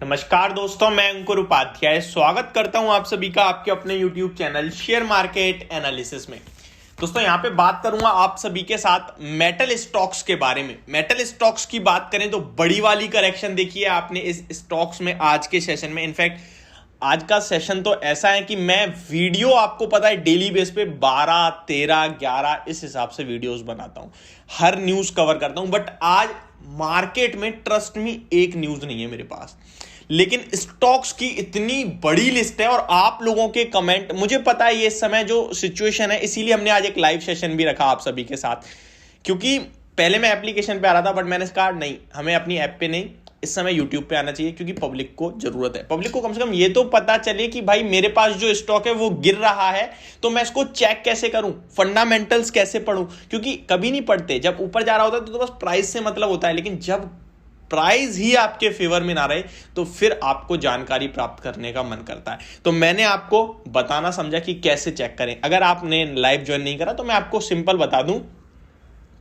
नमस्कार दोस्तों, मैं अंकुर उपाध्याय स्वागत करता हूं आप सभी का आपके अपने YouTube channel share market analysis में। दोस्तों यहां पे बात करूंगा आप सभी के साथ मेटल स्टॉक्स के बारे में। मेटल स्टॉक्स की बात करें तो बड़ी वाली करेक्शन देखी है आपने इस स्टॉक्स में आज के सेशन में। इनफैक्ट आज का सेशन तो ऐसा है कि मैं वीडियो आपको पता है डेली बेस पे 12, 13, 11 इस हिसाब से वीडियोस बनाता हूं, हर न्यूज कवर करता हूं। बट आज मार्केट में ट्रस्ट मी एक न्यूज नहीं है मेरे पास, लेकिन स्टॉक्स की इतनी बड़ी लिस्ट है और आप लोगों के कमेंट, मुझे पता है ये इस समय जो सिचुएशन है, इसीलिए हमने आज एक लाइव सेशन भी रखा आप सभी के साथ। क्योंकि पहले मैं एप्लीकेशन पे आ रहा था बट मैंने कहा नहीं, हमें अपनी ऐप पे नहीं, इस समय यूट्यूब पे आना चाहिए क्योंकि पब्लिक को जरूरत है। पब्लिक को कम से कम ये तो पता चले कि भाई मेरे पास जो स्टॉक है वो गिर रहा है तो मैं इसको चेक कैसे करूं, फंडामेंटल्स कैसे पढूं। क्योंकि कभी नहीं पढ़ते, जब ऊपर जा रहा होता है तो बस प्राइस से मतलब होता है, लेकिन जब प्राइस ही आपके फेवर में ना रहे तो फिर आपको जानकारी प्राप्त करने का मन करता है। तो मैंने आपको बताना समझा कि कैसे चेक करें। अगर आपने लाइव ज्वाइन नहीं करा तो मैं आपको सिंपल बता दूं,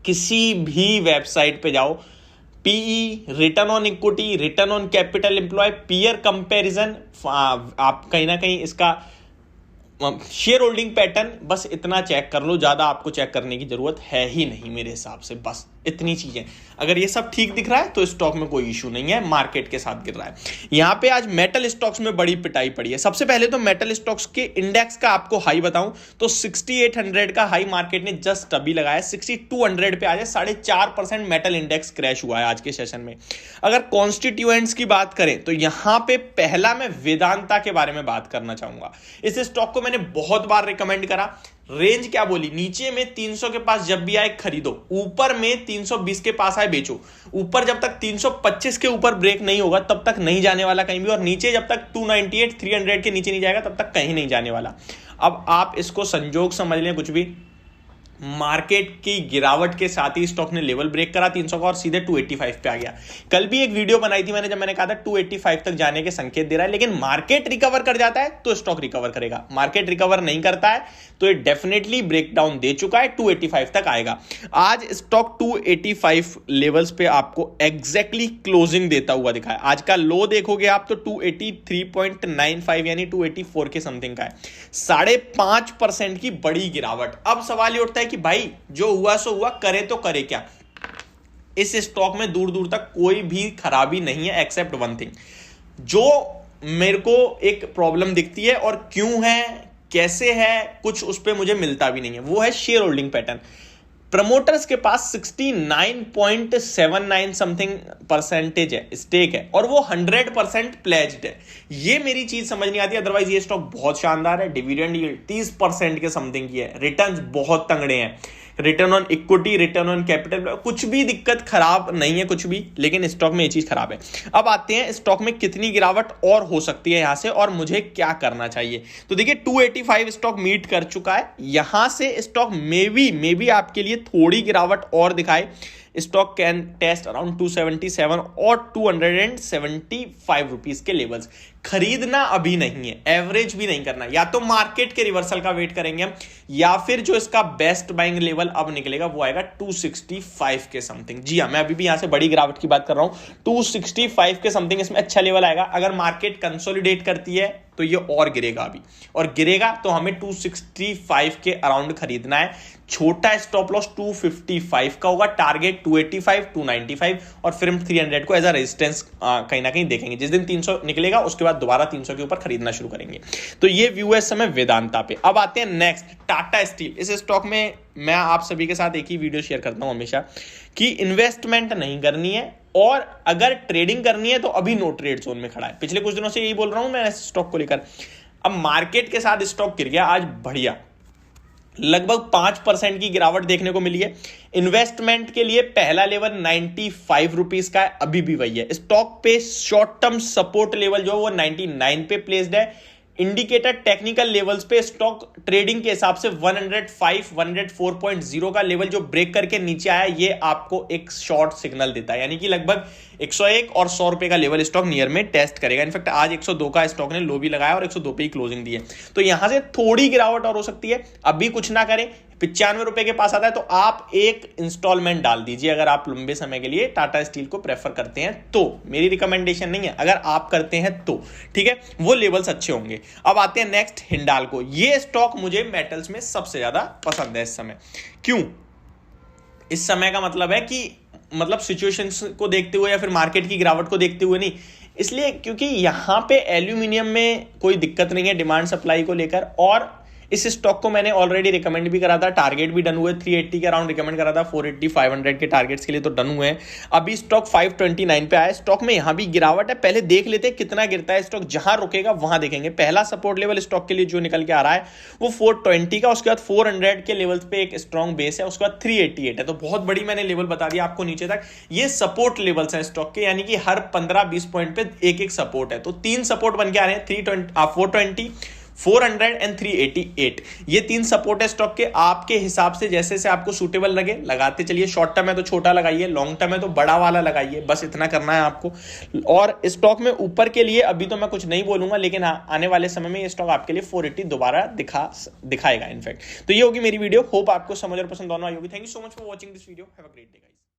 किसी भी वेबसाइट पे जाओ, PE, return on equity, return on capital employ, peer comparison, आप कहीं ना कहीं इसका शेयर होल्डिंग पैटर्न, बस इतना चेक कर लो। ज्यादा आपको चेक करने की जरूरत है ही नहीं मेरे हिसाब से, बस इतनी चीजें। अगर ये सब ठीक दिख रहा है तो स्टॉक में कोई इशू नहीं है, मार्केट के साथ गिर रहा है। यहां पे आज मेटल स्टॉक्स में बड़ी पिटाई पड़ी है। सबसे पहले तो मेटल स्टॉक्स के इंडेक्स का आपको हाई बताऊं तो 6800 का हाई मार्केट ने जस्ट अभी लगाया, 6200 पे आ जाए, 4.5% मेटल इंडेक्स क्रैश हुआ है आज के सेशन में। अगर कॉन्स्टिट्यूएंट्स की बात करें तो यहां पे पहला मैं वेदांता के बारे में बात करना चाहूंगा। इस स्टॉक को मैंने बहुत बार रिकमेंड करा। रेंज क्या बोली, नीचे में 300 के पास जब भी आए खरीदो, ऊपर में 320 के पास आए बेचो। ऊपर जब तक 325 के ऊपर ब्रेक नहीं होगा तब तक नहीं जाने वाला कहीं भी, और नीचे जब तक 298, 300 के नीचे नहीं जाएगा तब तक कहीं नहीं जाने वाला। अब आप इसको संजोग समझ लें कुछ भी, मार्केट की गिरावट के साथ ही स्टॉक ने लेवल ब्रेक करा 300 का और सीधे 285 पे आ गया। कल भी एक वीडियो बनाई थी मैंने, जब मैंने कहा था 285 तक जाने के संकेत दे रहा है, लेकिन मार्केट रिकवर कर जाता है तो स्टॉक रिकवर करेगा। मार्केट रिकवर नहीं करता है तो ये डेफिनेटली ब्रेकडाउन दे चुका है, 285 तक आएगा। आज स्टॉक 285 लेवल्स पे आपको एग्जैक्टली क्लोजिंग देता हुआ दिखा है। आज का लो देखोगे आप तो 283.95 यानी 284 के समथिंग का है, 5.5% की बड़ी गिरावट। अब सवाल ये उठता है कि भाई जो हुआ सो हुआ, करे तो करे क्या। इस स्टॉक में दूर दूर तक कोई भी खराबी नहीं है एक्सेप्ट वन थिंग, जो मेरे को एक प्रॉब्लम दिखती है और क्यों है, कैसे है, कुछ उस पर मुझे मिलता भी नहीं है, वो है शेयर होल्डिंग पैटर्न। प्रमोटर्स के पास 69.79 समथिंग परसेंटेज है, स्टेक है, और वो 100% प्लेज्ड है। ये मेरी चीज समझ नहीं आती। अदरवाइज ये स्टॉक बहुत शानदार है। डिविडेंड यील्ड 30% के समथिंग की है, रिटर्न्स बहुत तंगड़े हैं, return on equity, return on capital, कुछ भी दिक्कत खराब नहीं है कुछ भी, लेकिन स्टॉक में ये चीज खराब है। अब आते हैं स्टॉक में कितनी गिरावट और हो सकती है यहां से और मुझे क्या करना चाहिए। तो देखिए 285 स्टॉक मीट कर चुका है, यहां से स्टॉक मे बी आपके लिए थोड़ी गिरावट और दिखाए। स्टॉक कैन टेस्ट अराउंड 277 और 275 रुपीज के लेवल्स। खरीदना अभी नहीं है, एवरेज भी नहीं करना, या तो मार्केट के रिवर्सल का वेट करेंगे हम, या फिर जो इसका बेस्ट बाइंग लेवल अब निकलेगा वो आएगा 265 के समथिंग। जी हाँ, मैं अभी भी यहां से बड़ी गिरावट की बात कर रहा हूं, 265 के समथिंग इसमें अच्छा लेवल आएगा। अगर मार्केट कंसोलिडेट करती है तो ये और गिरेगा अभी, और गिरेगा तो हमें 265 के अराउंड खरीदना है। छोटा स्टॉप लॉस 255 का होगा, टारगेट 285, 295, और फिर हम 300 को एज अ रेजिस्टेंस कहीं ना कहीं देखेंगे। जिस दिन 300 निकलेगा उसके बाद दोबारा 300 के ऊपर खरीदना शुरू करेंगे। तो ये व्यू है इस समय वेदांता पे। अब आते हैं नेक्स्ट, टाटा स्टील। इस स्टॉक में मैं आप सभी के साथ एक ही वीडियो शेयर करता हूं हमेशा कि इन्वेस्टमेंट नहीं करनी है, और अगर ट्रेडिंग करनी है तो अभी नो ट्रेड जोन में खड़ा है। पिछले कुछ दिनों से यही बोल रहा हूं मैं इस स्टॉक को लेकर। अब मार्केट के साथ स्टॉक गिर गया आज, बढ़िया, लगभग 5% की गिरावट देखने को मिली है। इन्वेस्टमेंट के लिए पहला लेवल 95 रुपीज का है, अभी भी वही है। स्टॉक पे शॉर्ट टर्म सपोर्ट लेवल जो है वो 99 पे प्लेस्ड है। इंडिकेटर टेक्निकल लेवल्स पे स्टॉक ट्रेडिंग के हिसाब से 105, 104.0 का लेवल जो ब्रेक करके नीचे आया, ये आपको एक शॉर्ट सिग्नल देता है, यानी कि लगभग 101 और 100 रुपए का लेवल स्टॉक नियर में टेस्ट करेगा। इनफैक्ट आज 102 का स्टॉक ने लो भी लगाया और 102 पे ही क्लोजिंग दी है। तो यहां से थोड़ी गिरावट और हो सकती है, अभी कुछ ना करें, ₹95 के पास आता है, तो आप एक इंस्टॉलमेंट डाल दीजिए अगर आप लंबे समय के लिए टाटा स्टील को प्रेफर करते हैं तो। मेरी रिकमेंडेशन नहीं है, अगर आप करते हैं तो ठीक है, वो लेवल्स अच्छे होंगे। अब आते हैं नेक्स्ट हिंडाल्को। ये स्टॉक मुझे मेटल्स में सबसे ज्यादा पसंद है इस समय। क्यों? इस समय का मतलब है कि मतलब सिचुएशंस को देखते हुए या फिर मार्केट की गिरावट को देखते हुए नहीं, इसलिए क्योंकि यहां पे एल्यूमिनियम में कोई दिक्कत नहीं है डिमांड सप्लाई को लेकर, और इस स्टॉक को मैंने ऑलरेडी रिकमेंड भी करा था, टारगेट भी डन हुए, 380 के अराउंड रिकमेंड करा था, 480 500 के टारगेट्स के लिए तो डन हुए हैं। अभी स्टॉक 529 पे आया, स्टॉक में यहां भी गिरावट है, पहले देख लेते हैं कितना गिरता है स्टॉक, जहां रुकेगा वहां देखेंगे। पहला सपोर्ट लेवल स्टॉक के लिए जो निकल के आ रहा है वो 420 का, उसके बाद 400 के लेवल्स पे एक स्ट्रॉन्ग बेस है, उसके बाद 388 है, तो बहुत बड़ी मैंने लेवल बता दिया आपको नीचे तक। ये सपोर्ट लेवल्स हैं स्टॉक के, यानी कि हर 15-20 पॉइंट पे एक एक सपोर्ट है, तो 3 सपोर्ट बन के आ रहे हैं, 420 400 एंड 388। ये 3 सपोर्ट है स्टॉक के। आपके हिसाब से जैसे से आपको सूटेबल लगे लगाते चलिए। शॉर्ट टर्म है तो छोटा लगाइए, लॉन्ग टर्म है तो बड़ा वाला लगाइए, बस इतना करना है आपको। और स्टॉक में ऊपर के लिए अभी तो मैं कुछ नहीं बोलूंगा, लेकिन हाँ आने वाले समय में ये स्टॉक आपके लिए 480 दोबारा दिखाएगा इनफैक्ट। तो ये होगी मेरी वीडियो, होप आपको समझ और पसंद दोनों आई होगी। Thank you so much for watching this video, have a great day guys.